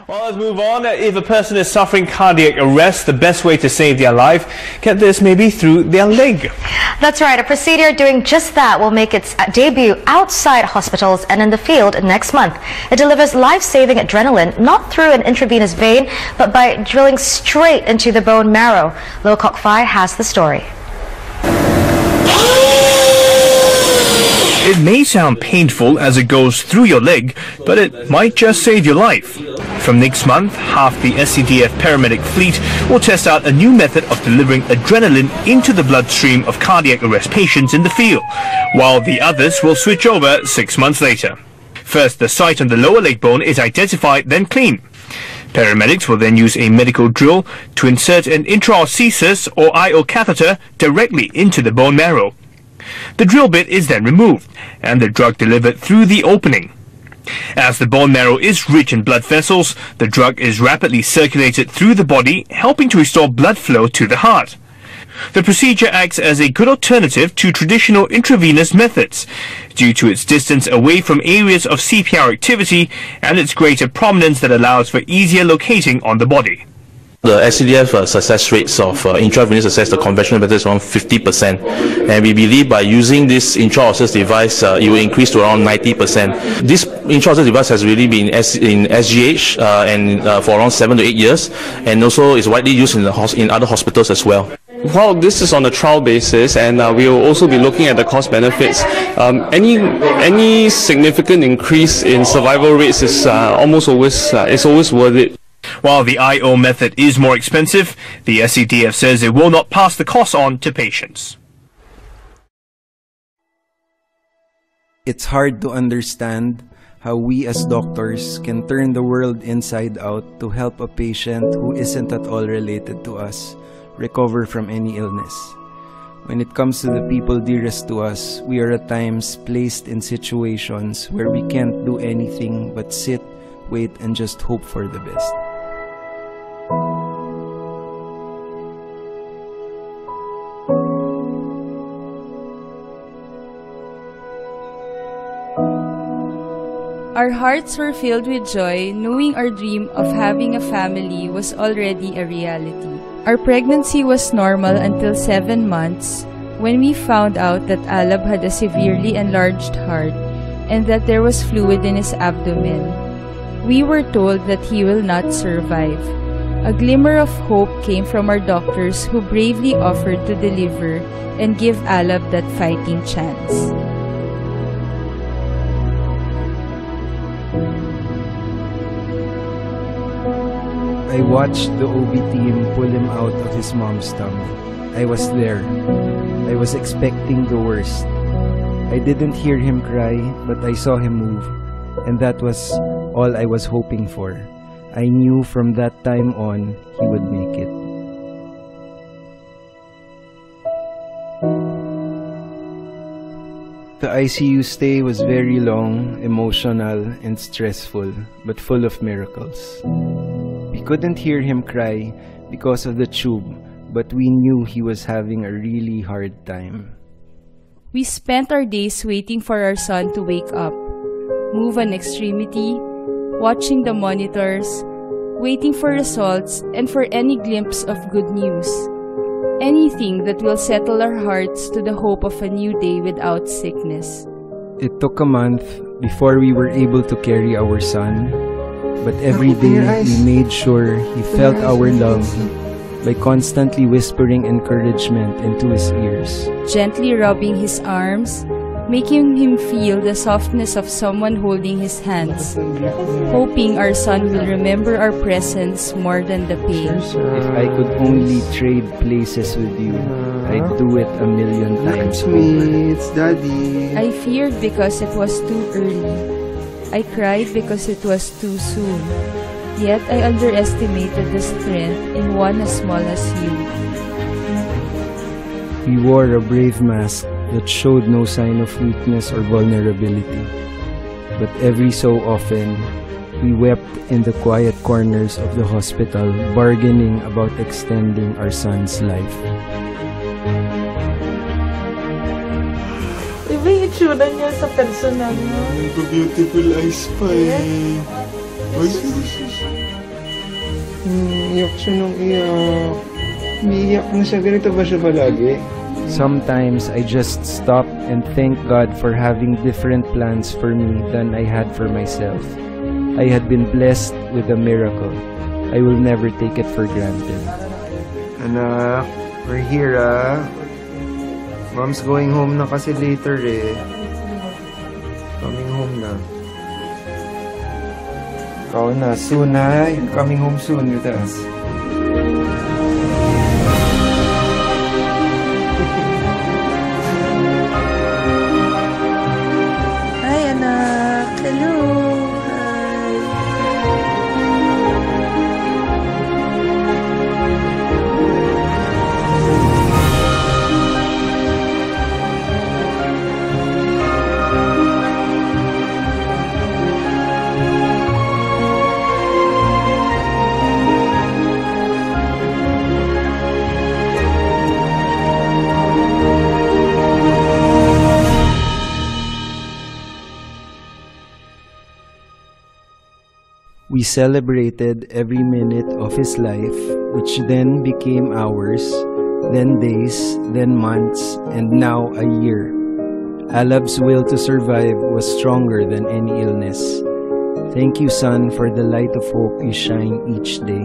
Well, let's move on. If a person is suffering cardiac arrest, the best way to save their life, get this, maybe through their leg. That's right. A procedure doing just that will make its debut outside hospitals and in the field next month. It delivers life-saving adrenaline not through an intravenous vein, but by drilling straight into the bone marrow. Lo Kok Fai has the story. It may sound painful as it goes through your leg, but it might just save your life. From next month, half the SCDF paramedic fleet will test out a new method of delivering adrenaline into the bloodstream of cardiac arrest patients in the field, while the others will switch over 6 months later. First, the site on the lower leg bone is identified, then cleaned. Paramedics will then use a medical drill to insert an intraosseous or IO catheter directly into the bone marrow. The drill bit is then removed, and the drug delivered through the opening. As the bone marrow is rich in blood vessels, the drug is rapidly circulated through the body, helping to restore blood flow to the heart. The procedure acts as a good alternative to traditional intravenous methods, due to its distance away from areas of CPR activity and its greater prominence that allows for easier locating on the body. The SCDF success rates of intravenous access, the conventional method, is around 50%, and we believe by using this intraosseous device, it will increase to around 90%. This intraosseous device has really been in SGH for around 7 to 8 years, and also is widely used in other hospitals as well. While this is on a trial basis, and we will also be looking at the cost benefits, any significant increase in survival rates is always worth it. While the IO method is more expensive, the SCDF says it will not pass the cost on to patients. It's hard to understand how we as doctors can turn the world inside out to help a patient who isn't at all related to us recover from any illness. When it comes to the people dearest to us, we are at times placed in situations where we can't do anything but sit, wait, and just hope for the best. Our hearts were filled with joy knowing our dream of having a family was already a reality. Our pregnancy was normal until 7 months when we found out that Alab had a severely enlarged heart and that there was fluid in his abdomen. We were told that he will not survive. A glimmer of hope came from our doctors who bravely offered to deliver and give Alab that fighting chance. I watched the OB team pull him out of his mom's tummy. I was there. I was expecting the worst. I didn't hear him cry, but I saw him move, and that was all I was hoping for. I knew from that time on he would make it. The ICU stay was very long, emotional, and stressful, but full of miracles. We couldn't hear him cry because of the tube, but we knew he was having a really hard time. We spent our days waiting for our son to wake up, move an extremity, watching the monitors, waiting for results, and for any glimpse of good news. Anything that will settle our hearts to the hope of a new day without sickness. It took a month before we were able to carry our son, but every day we made sure he felt our love by constantly whispering encouragement into his ears, gently rubbing his arms, making him feel the softness of someone holding his hands, hoping our son will remember our presence more than the pain. If I could only trade places with you, I'd do it a million times over. It's Daddy. I feared because it was too early. I cried because it was too soon. Yet I underestimated the strength in one as small as you. We wore a brave mask that showed no sign of weakness or vulnerability. But every so often, we wept in the quiet corners of the hospital, bargaining about extending our son's life. Iba yung itsura niya sa personal mo. Beautiful eyes pa eh. Iyak siya nung iyak. Umiiyak na siya. Ganito ba siya palagi? Sometimes I just stop and thank God for having different plans for me than I had for myself. I had been blessed with a miracle. I will never take it for granted. Anak, we're here Mom's going home na kasi later eh. Coming home na. Ikaw na, soon ha? You're coming home soon with us. Hi anak! Hello! Hi! We celebrated every minute of his life, which then became hours, then days, then months, and now a year. Alab's will to survive was stronger than any illness. Thank you, son, for the light of hope you shine each day.